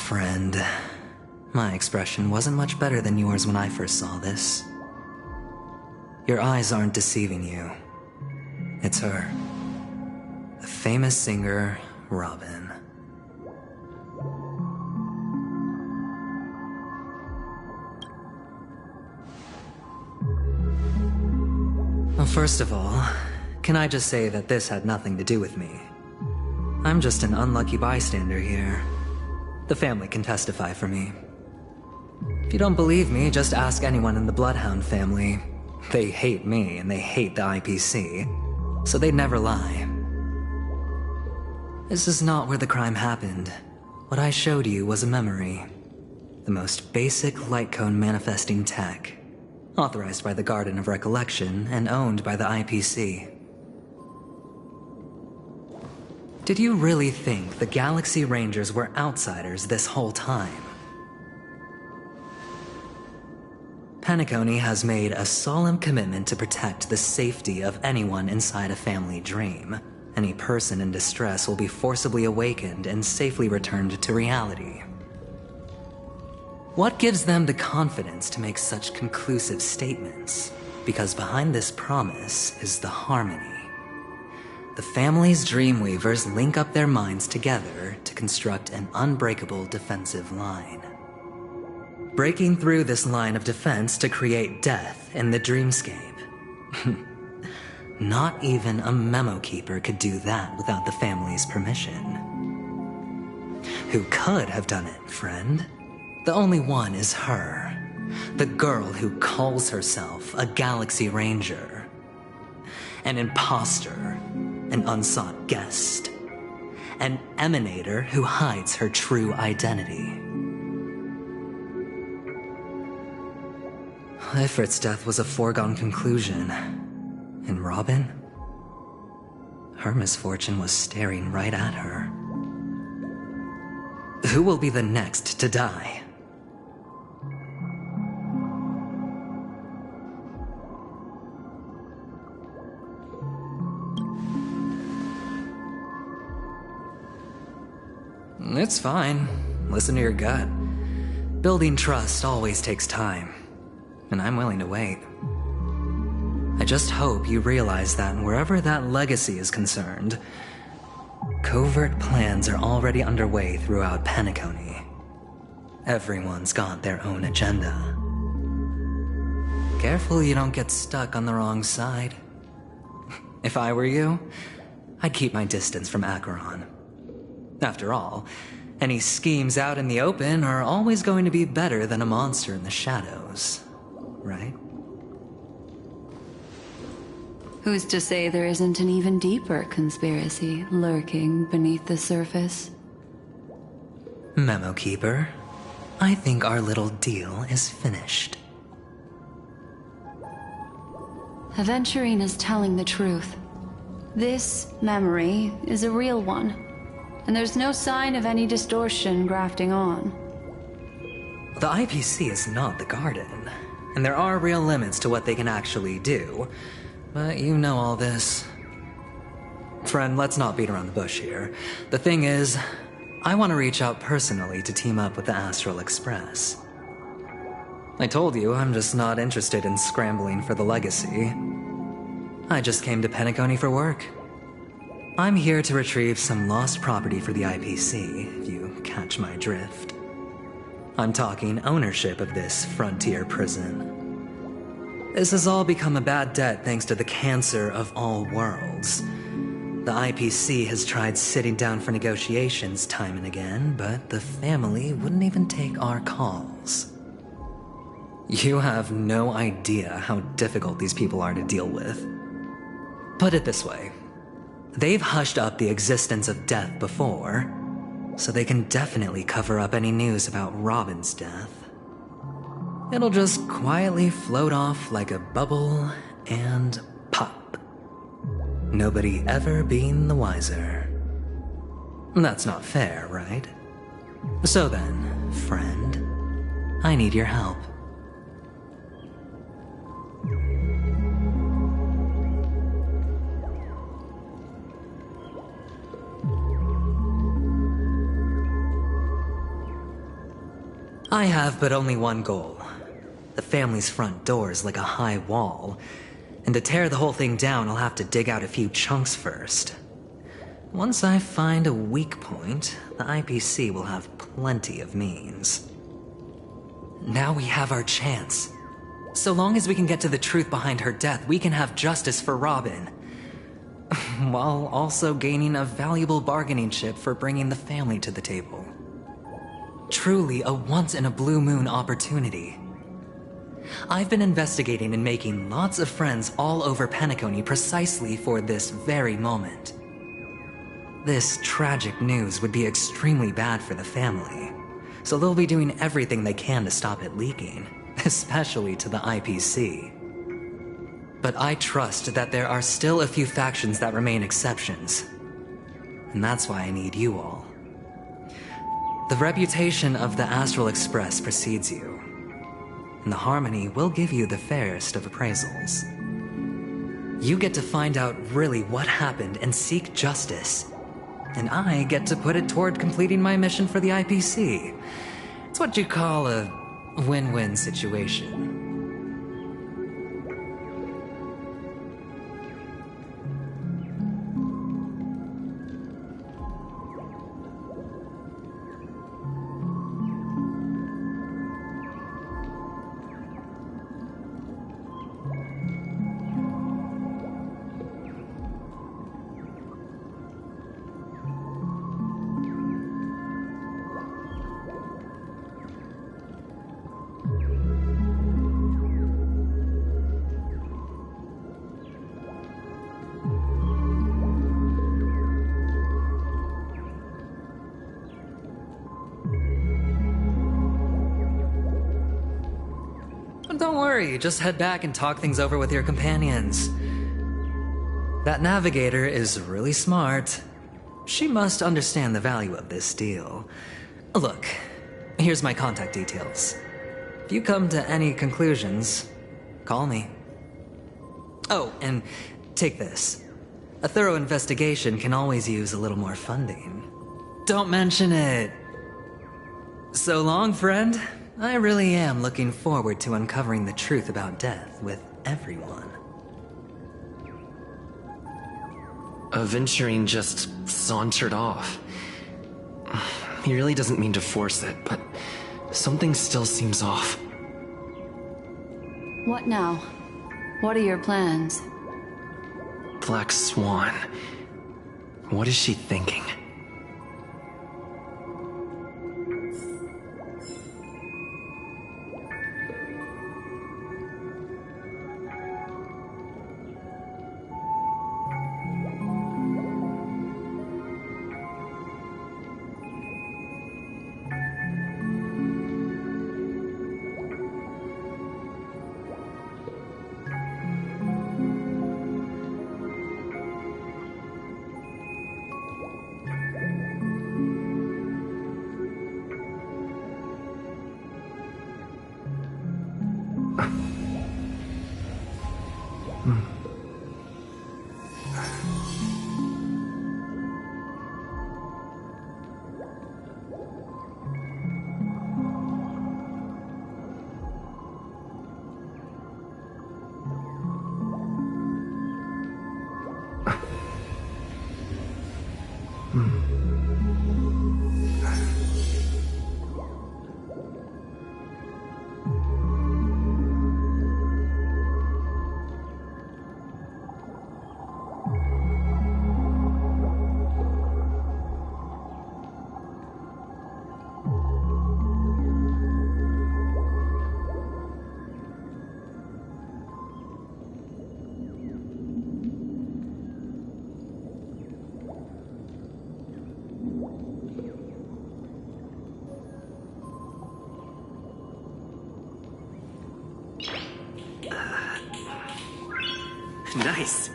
friend. My expression wasn't much better than yours when I first saw this. Your eyes aren't deceiving you. It's her. The famous singer, Robin. Well, first of all, can I just say that this had nothing to do with me? I'm just an unlucky bystander here. The family can testify for me. If you don't believe me, just ask anyone in the Bloodhound family. They hate me and they hate the IPC, so they'd never lie. This is not where the crime happened. What I showed you was a memory. The most basic light cone manifesting tech, authorized by the Garden of Recollection and owned by the IPC. Did you really think the Galaxy Rangers were outsiders this whole time? Penacony has made a solemn commitment to protect the safety of anyone inside a family dream. Any person in distress will be forcibly awakened and safely returned to reality. What gives them the confidence to make such conclusive statements? Because behind this promise is the harmony. The family's Dreamweavers link up their minds together to construct an unbreakable defensive line. Breaking through this line of defense to create death in the dreamscape. Not even a memo keeper could do that without the family's permission. Who could have done it, friend? The only one is her. The girl who calls herself a Galaxy Ranger. An imposter. An unsought guest. An emanator who hides her true identity. Ifrit's death was a foregone conclusion. And Robin? Her misfortune was staring right at her. Who will be the next to die? It's fine. Listen to your gut. Building trust always takes time, and I'm willing to wait. I just hope you realize that wherever that legacy is concerned, covert plans are already underway throughout Penacony. Everyone's got their own agenda. Careful you don't get stuck on the wrong side. If I were you, I'd keep my distance from Acheron. After all, any schemes out in the open are always going to be better than a monster in the shadows, right? Who's to say there isn't an even deeper conspiracy lurking beneath the surface? Memo Keeper, I think our little deal is finished. Aventurine is telling the truth. This memory is a real one. And there's no sign of any distortion grafting on. The IPC is not the Garden, and there are real limits to what they can actually do, but you know all this. Friend, let's not beat around the bush here. The thing is, I want to reach out personally to team up with the Astral Express. I told you I'm just not interested in scrambling for the legacy. I just came to Penacony for work. I'm here to retrieve some lost property for the IPC, if you catch my drift. I'm talking ownership of this frontier prison. This has all become a bad debt thanks to the cancer of all worlds. The IPC has tried sitting down for negotiations time and again, but the family wouldn't even take our calls. You have no idea how difficult these people are to deal with. Put it this way. They've hushed up the existence of death before, so they can definitely cover up any news about Robin's death. It'll just quietly float off like a bubble and pop. Nobody ever being the wiser. That's not fair, right? So then, friend, I need your help. I have but only one goal. The family's front door is like a high wall, and to tear the whole thing down, I'll have to dig out a few chunks first. Once I find a weak point, the IPC will have plenty of means. Now we have our chance. So long as we can get to the truth behind her death, we can have justice for Robin. While also gaining a valuable bargaining chip for bringing the family to the table. Truly a once-in-a-blue-moon opportunity. I've been investigating and making lots of friends all over Penacony precisely for this very moment. This tragic news would be extremely bad for the family, so they'll be doing everything they can to stop it leaking, especially to the IPC. But I trust that there are still a few factions that remain exceptions, and that's why I need you all. The reputation of the Astral Express precedes you, and the Harmony will give you the fairest of appraisals. You get to find out really what happened and seek justice, and I get to put it toward completing my mission for the IPC. It's what you call a win-win situation. Don't worry, just head back and talk things over with your companions. That navigator is really smart. She must understand the value of this deal. Look, here's my contact details. If you come to any conclusions, call me. Oh, and take this. A thorough investigation can always use a little more funding. Don't mention it. So long, friend. I really am looking forward to uncovering the truth about death with everyone. Aventurine just sauntered off. He really doesn't mean to force it, but something still seems off. What now? What are your plans? Black Swan. What is she thinking? Nice.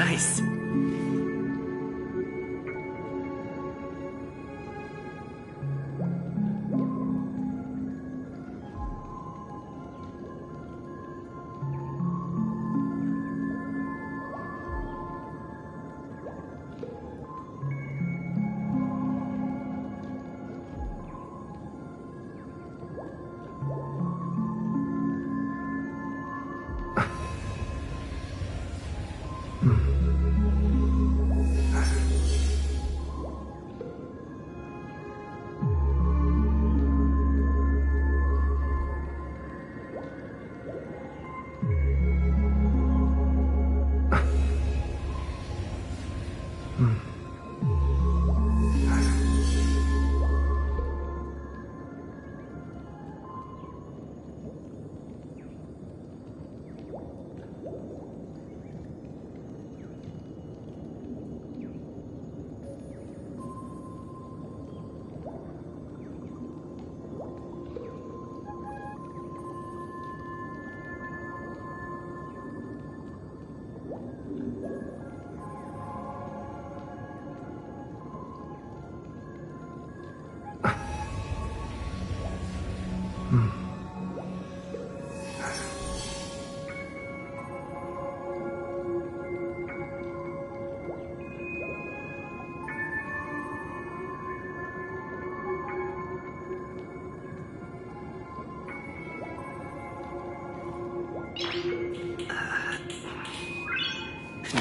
Nice.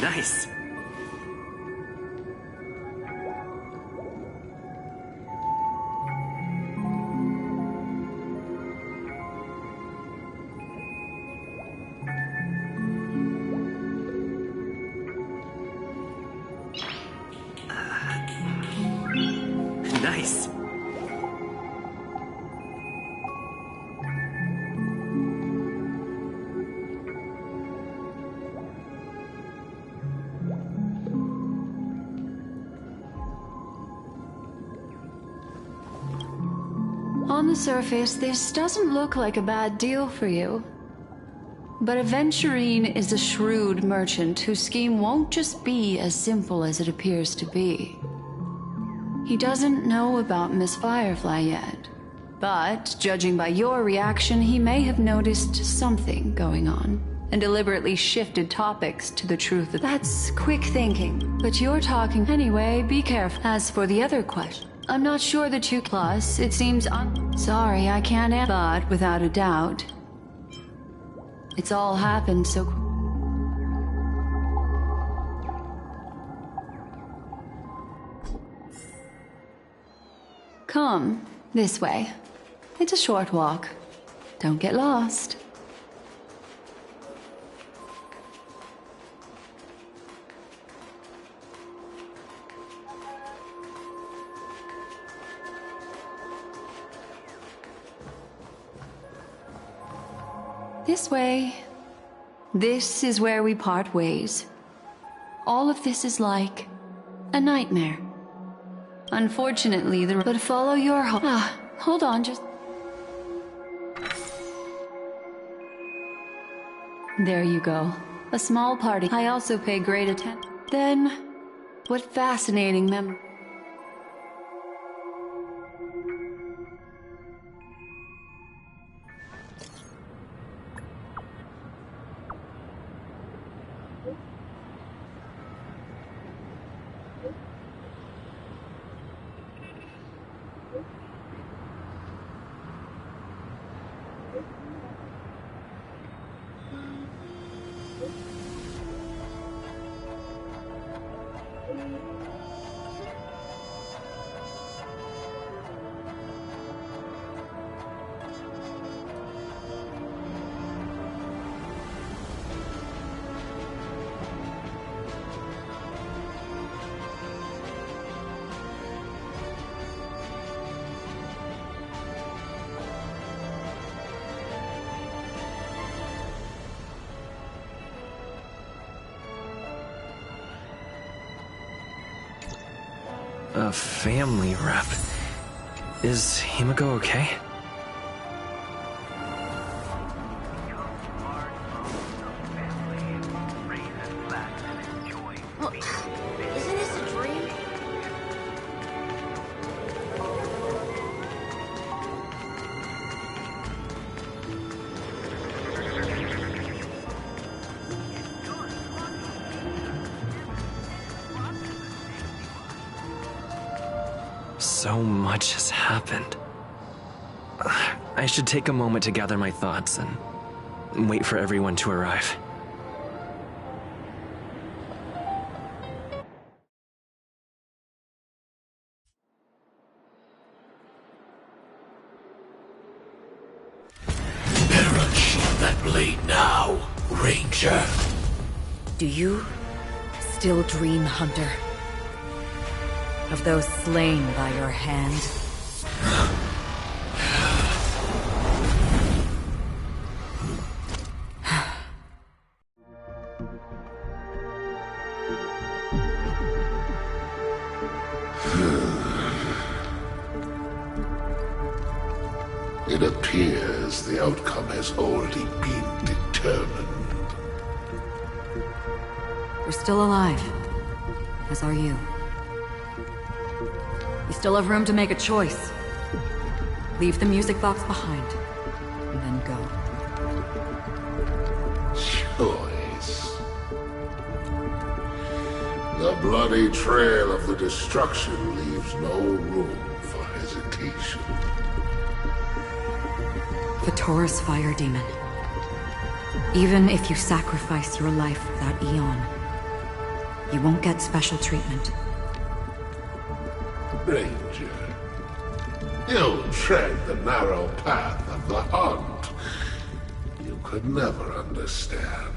Nice. Nice. On the surface, this doesn't look like a bad deal for you. But Aventurine is a shrewd merchant whose scheme won't just be as simple as it appears to be. He doesn't know about Miss Firefly yet, but judging by your reaction, he may have noticed something going on and deliberately shifted topics to the truth. That's quick thinking, but you're talking anyway. Be careful. As for the other question, I'm not sure the 2 plus, it seems sorry, I can't but without a doubt, it's all happened so Come, this way. It's a short walk. Don't get lost. This way. This is where we part ways. All of this is like a nightmare. Unfortunately, but follow your hold on, just... There you go. A small party. I also pay great attention. Then, what fascinating memory. A family rep. Is Himiko okay? Young, large, family, raised, relaxed, and enjoy Well, isn't this a dream? So much has happened. I should take a moment to gather my thoughts and wait for everyone to arrive. Better unsheath that blade now, Ranger. Do you still dream, Hunter? Of those slain by your hand? It appears the outcome has already been determined. We're still alive, as are you. You still have room to make a choice. Leave the music box behind, and then go. Choice. The bloody trail of the destruction leaves no room for hesitation. Vatora's fire demon. Even if you sacrifice your life for that eon, you won't get special treatment. Ranger, you tread the narrow path of the hunt. You could never understand.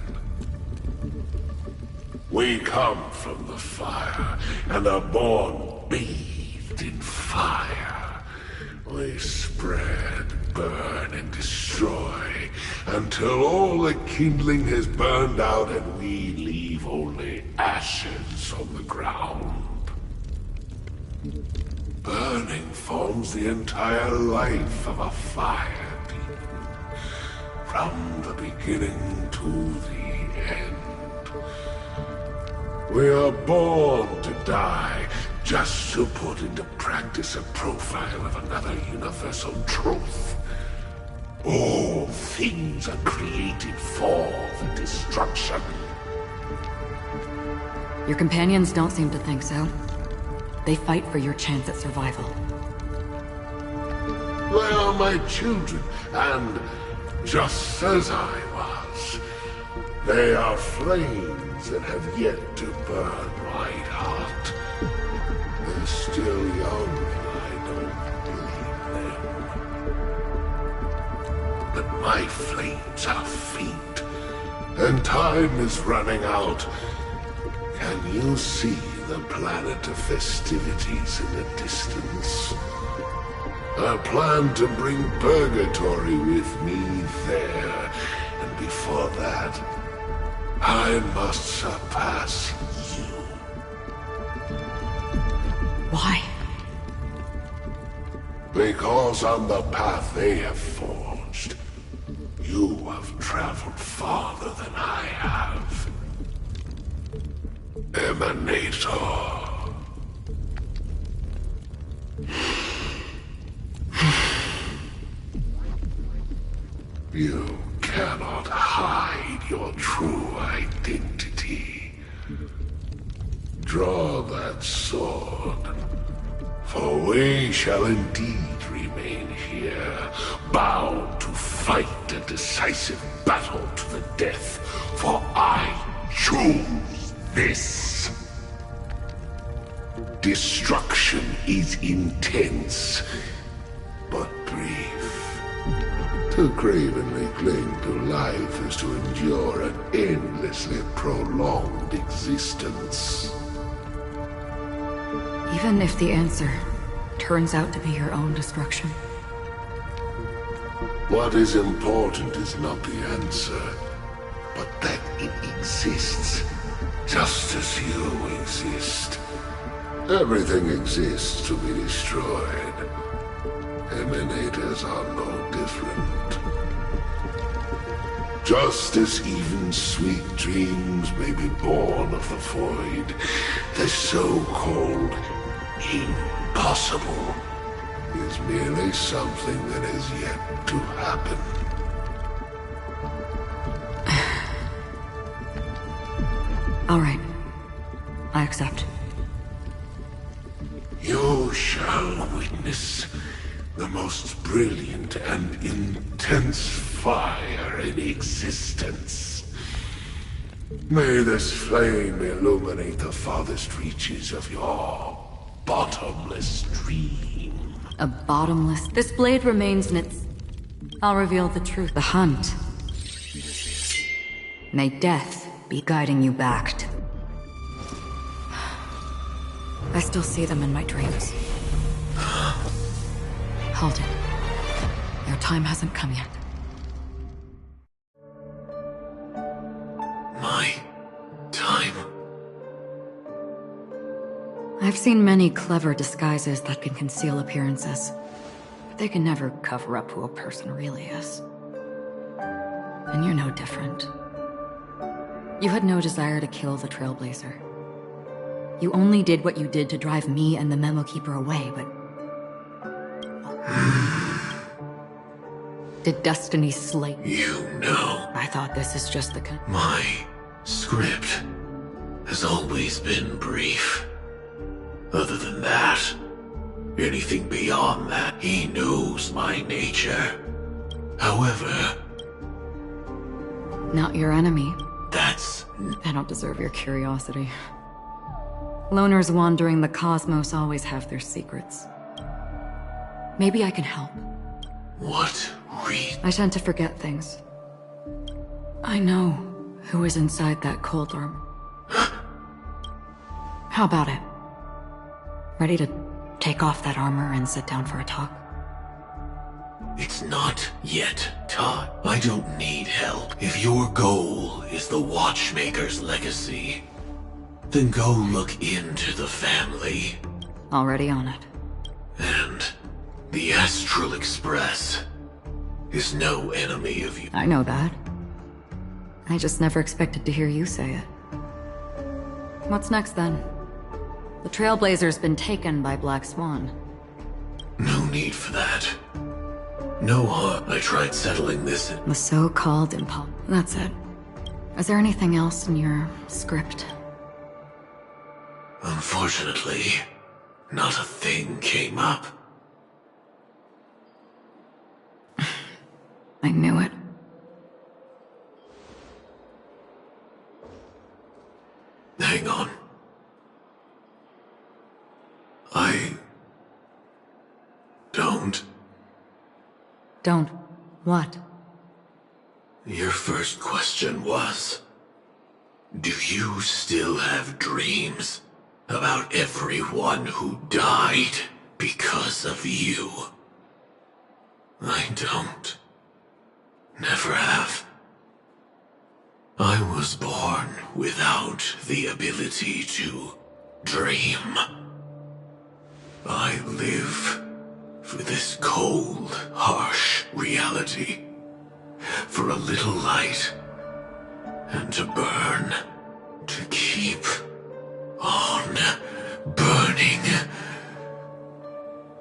We come from the fire, and are born bathed in fire. We spread, burn, and destroy, until all the kindling has burned out and we leave only ashes on the ground. Burning forms the entire life of a fire demon, from the beginning to the end. We are born to die, just to put into practice a profile of another universal truth. All things are created for the destruction. Your companions don't seem to think so. They fight for your chance at survival. They are my children, and just as I was, they are flames that have yet to burn white hot. They're still young, and I don't believe them. But my flames are faint, and time is running out. Can you see the planet of festivities in the distance? I plan to bring purgatory with me there, and before that, I must surpass you. Why? Because on the path they have forged, you have traveled farther than I have. Emanator. You cannot hide your true identity. Draw that sword, for we shall indeed remain here, bound to fight a decisive battle to the death, for I choose this. Destruction is intense, but brief. To cravenly cling to life is to endure an endlessly prolonged existence. Even if the answer turns out to be your own destruction. What is important is not the answer, but that it exists, just as you exist. Everything exists to be destroyed. Emanators are no different. Just as even sweet dreams may be born of the void, the so-called impossible is merely something that has yet to happen. All right. I accept. You shall witness the most brilliant and intense fire in existence. May this flame illuminate the farthest reaches of your bottomless dream. A bottomless... This blade remains in its... I'll reveal the truth. The hunt. May death be guiding you back to... I still see them in my dreams. Hold it. Your time hasn't come yet. My time? I've seen many clever disguises that can conceal appearances, but they can never cover up who a person really is. And you're no different. You had no desire to kill the Trailblazer. You only did what you did to drive me and the Memo Keeper away, but... Did destiny slate you? You know. I thought this is just the kind... My script has always been brief. Other than that, anything beyond that, he knows my nature. However... Not your enemy. That's... I don't deserve your curiosity. Loners wandering the cosmos always have their secrets. Maybe I can help. What reason? I tend to forget things. I know who is inside that cold armor. How about it? Ready to take off that armor and sit down for a talk? It's not yet taught. I don't need help. If your goal is the Watchmaker's legacy, then go look into the family. Already on it. And the Astral Express is no enemy of you. I know that. I just never expected to hear you say it. What's next then? The Trailblazer's been taken by Black Swan. No need for that. No harm. I tried settling this in... The so-called That's it. Is there anything else in your script? Unfortunately, not a thing came up. I knew it. Hang on. I... don't. Don't. What? Your first question was... do you still have dreams about everyone who died because of you? I don't. Never have. I was born without the ability to dream. I live for this cold, harsh reality. For a little light. And to burn. To keep on burning.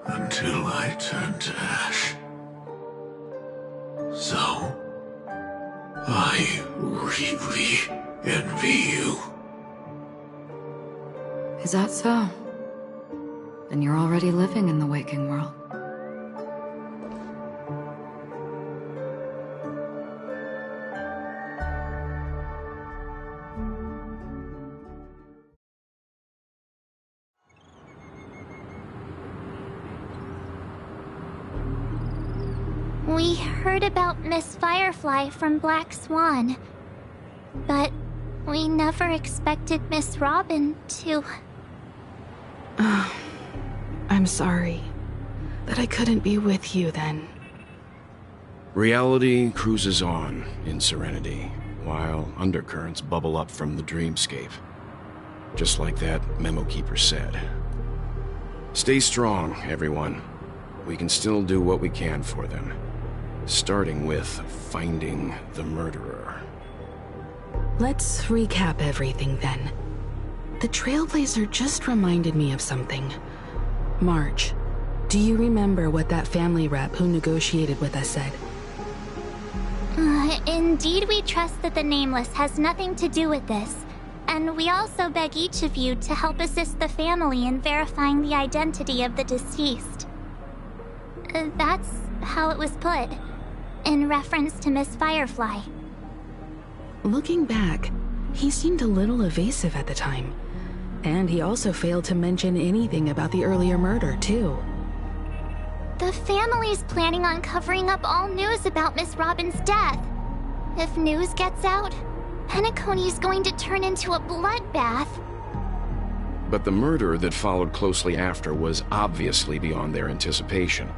Until I turn to ash. So, I really envy you. Is that so? Then you're already living in the waking world. We heard about Miss Firefly from Black Swan, but we never expected Miss Robin to... I'm sorry that I couldn't be with you then. Reality cruises on in serenity, while undercurrents bubble up from the dreamscape. Just like that Memo Keeper said. Stay strong, everyone. We can still do what we can for them. starting with finding the murderer. Let's recap everything then. The Trailblazer just reminded me of something. Marge, do you remember what that family rep who negotiated with us said? Indeed, we trust that the Nameless has nothing to do with this. And we also beg each of you to help assist the family in verifying the identity of the deceased. That's how it was put, in reference to Miss Firefly. Looking back, he seemed a little evasive at the time. And he also failed to mention anything about the earlier murder, too. The family's planning on covering up all news about Miss Robin's death. If news gets out, Penacony's going to turn into a bloodbath. But the murder that followed closely after was obviously beyond their anticipation.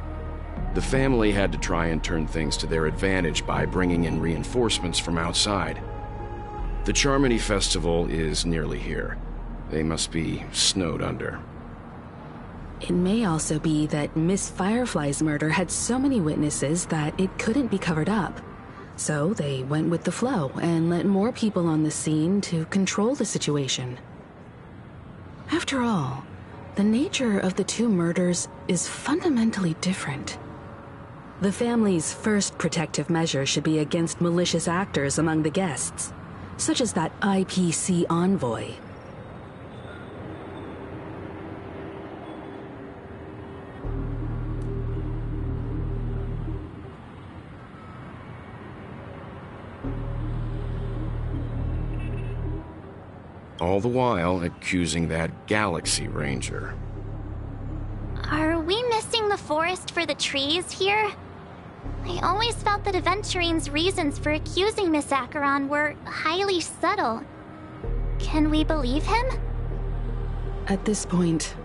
The family had to try and turn things to their advantage by bringing in reinforcements from outside. The Charmony Festival is nearly here. They must be snowed under. It may also be that Miss Firefly's murder had so many witnesses that it couldn't be covered up. So they went with the flow and let more people on the scene to control the situation. After all, the nature of the two murders is fundamentally different. The family's first protective measure should be against malicious actors among the guests, such as that IPC envoy. All the while accusing that Galaxy Ranger. Are we missing the forest for the trees here? I always felt that Aventurine's reasons for accusing Miss Acheron were highly subtle. Can we believe him? At this point,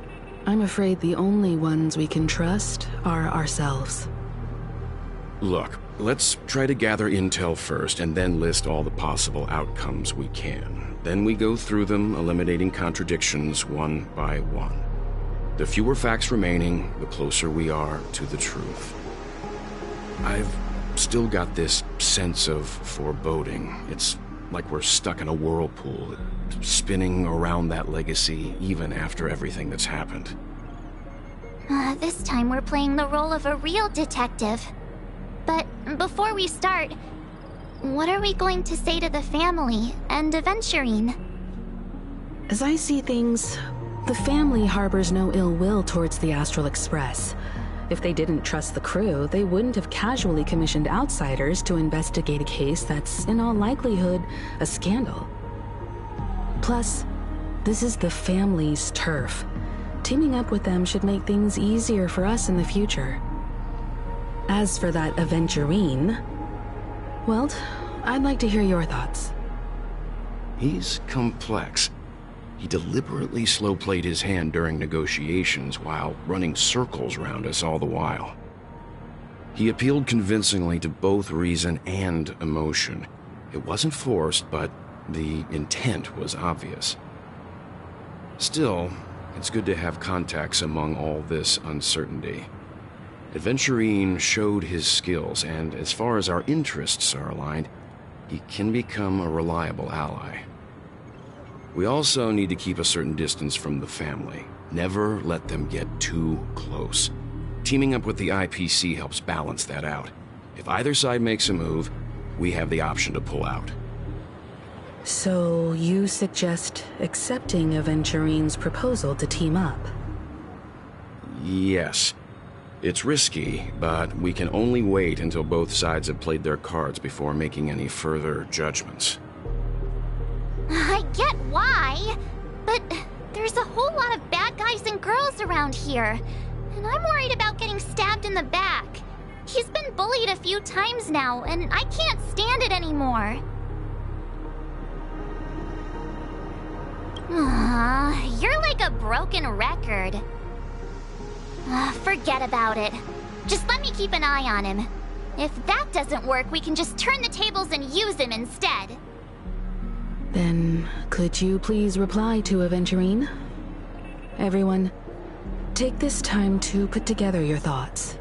I'm afraid the only ones we can trust are ourselves. Look, let's try to gather intel first and then list all the possible outcomes we can. Then we go through them, eliminating contradictions one by one. The fewer facts remaining, the closer we are to the truth. I've still got this sense of foreboding. It's like we're stuck in a whirlpool, spinning around that legacy even after everything that's happened. This time we're playing the role of a real detective. But before we start, what are we going to say to the family and Aventurine? As I see things, the family harbors no ill will towards the Astral Express. If they didn't trust the crew, they wouldn't have casually commissioned outsiders to investigate a case that's, in all likelihood, a scandal. Plus, this is the family's turf. Teaming up with them should make things easier for us in the future. As for that Aventurine, well, I'd like to hear your thoughts. He's complex. He deliberately slow-played his hand during negotiations while running circles around us all the while. He appealed convincingly to both reason and emotion. It wasn't forced, but the intent was obvious. Still, it's good to have contacts among all this uncertainty. Aventurine showed his skills, and as far as our interests are aligned, he can become a reliable ally. We also need to keep a certain distance from the family. Never let them get too close. Teaming up with the IPC helps balance that out. If either side makes a move, we have the option to pull out. So you suggest accepting Aventurine's proposal to team up? Yes. It's risky, but we can only wait until both sides have played their cards before making any further judgments. I get why, but there's a whole lot of bad guys and girls around here, and I'm worried about getting stabbed in the back. He's been bullied a few times now, and I can't stand it anymore. You're like a broken record. Forget about it. Just let me keep an eye on him. If that doesn't work, we can just turn the tables and use him instead. Then, could you please reply to Aventurine? Everyone, take this time to put together your thoughts.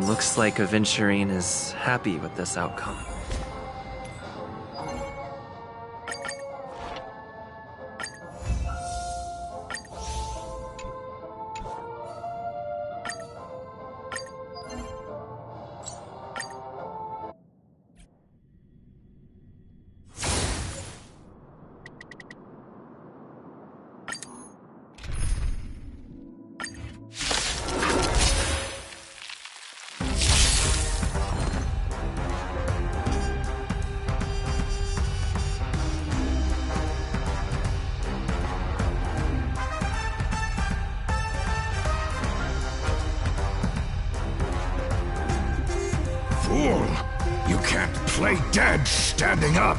Looks like Aventurine is happy with this outcome. Fool! You can't play dead standing up!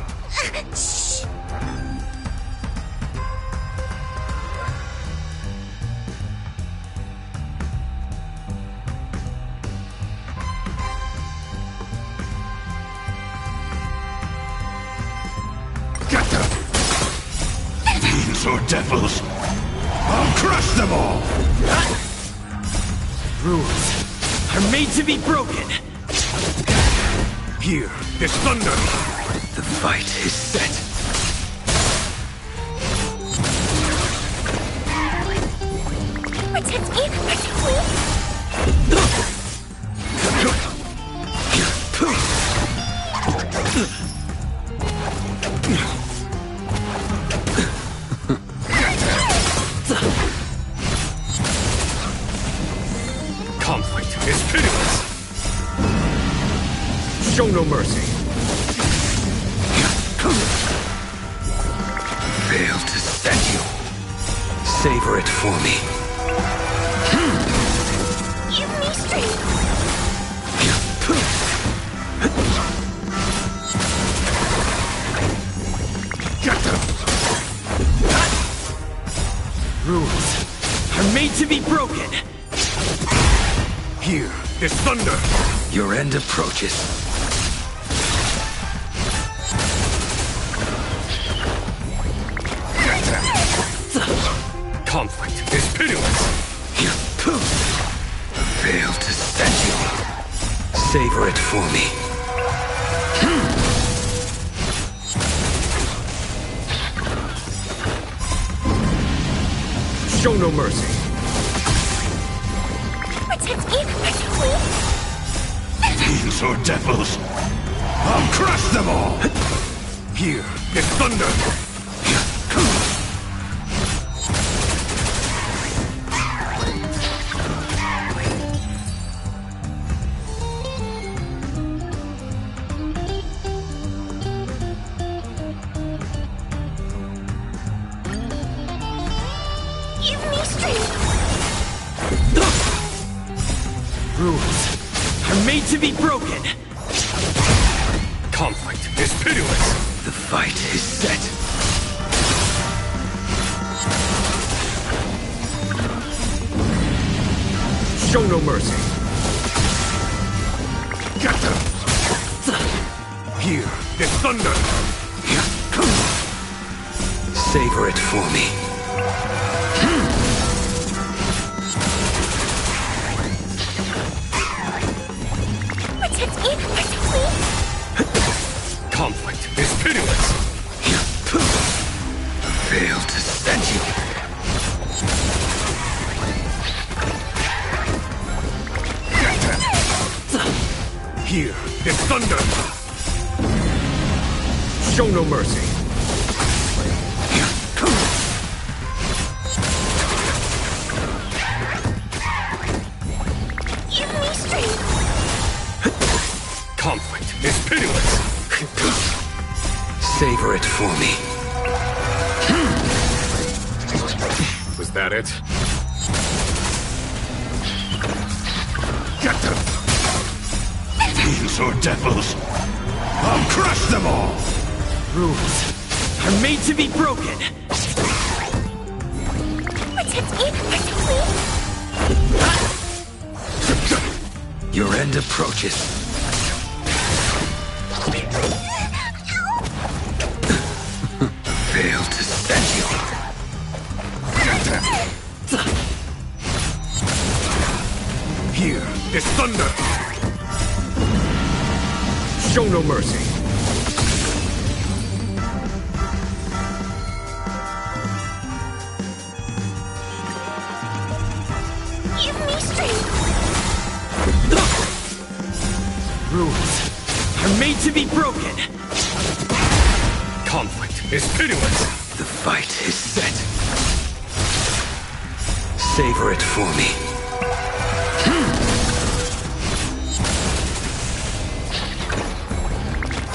Get them! Fiends or devils! I'll crush them all! Rules are made to be broken! Hear this thunder! The fight is set. Protect me! Protect me! Conflict is pitiless! Show no mercy! Fail to set you. Savor it for me. Give me strength! Get them! Rules are made to be broken! Hear this thunder! Your end approaches. Conflict is pitiless! Fail to set you. Savor it for me. Show no mercy! Protect me! Protect me! Fiends or devils! I'll crush them all! Hear this thunder! Give me strength! Rules are made to be broken! Conflict is pitiless! The fight is set. Show no mercy! Get them! Hear this thunder! Savor it for me. Protect me! Protect me! Conflict is pitiless! Fail to set you. Get them! Hear this thunder! Show no mercy! Give me strength! Conflict is pitiless! Savor it for me. Was that it? Get them! Fiends or devils! I'll crush them all! Rules are made to be broken! Protect me! Protect me! Your end approaches. Fail to set you. Get them! Hear this thunder! Show no mercy. Give me strength! Rules are made to be broken. Conflict is pitiless. The fight is set. Savor it for me.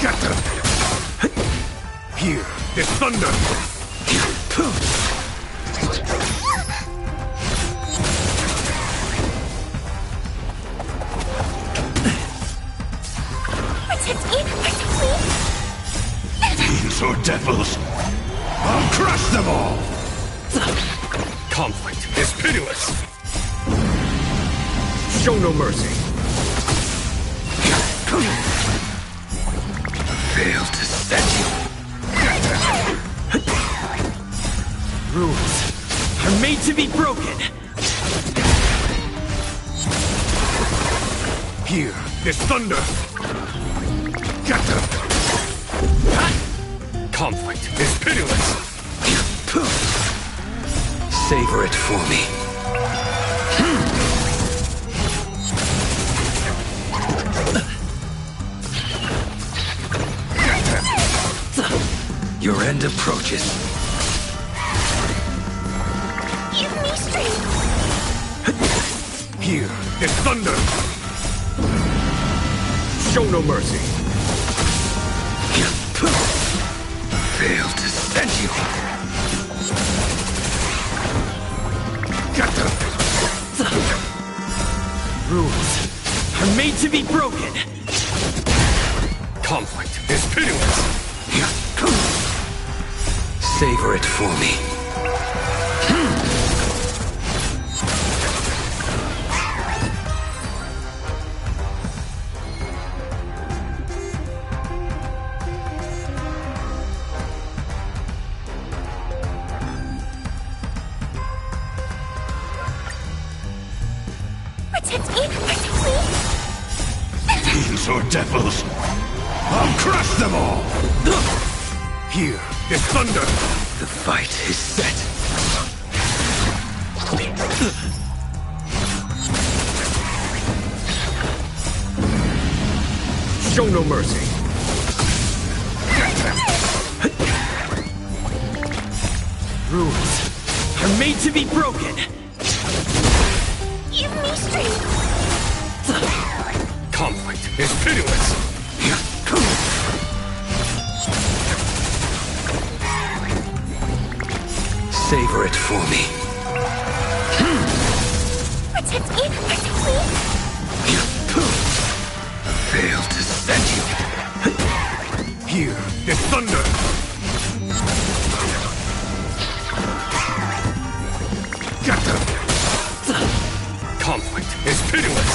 Get them! Here, this thunder! Protect me! Protect me! Fiends or devils! I'll crush them all! Conflict is pitiless. Show no mercy. Fail to set you. Rules are made to be broken. Here, this thunder! Get them! Conflict is pitiless. Savor it for me. Your end approaches. Give me strength! Here, this thunder! Show no mercy. Fail to send you. Get them! Rules are made to be broken. Conflict is pitiless. Savor it for me. Protect me! Protect me! Fiends or devils! I'll crush them all! Here, this thunder! The fight is set. Show no mercy. Rules are made to be broken. Give me strength! Conflict is pitiless. Savor it for me. Protect me! Protect me! Fail to send you. Here, this thunder! Get them! Conflict is pitiless.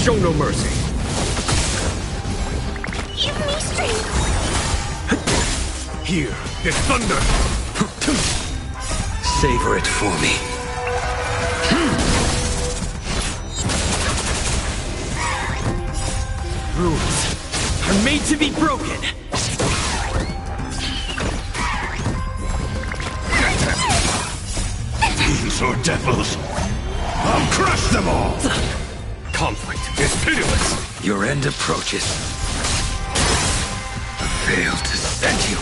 Show no mercy. Give me strength! Here, this thunder! Savor it for me. Rules are made to be broken. Fiends or devils! I'll crush them all! Conflict is pitiless. Your end approaches. Fail to send you.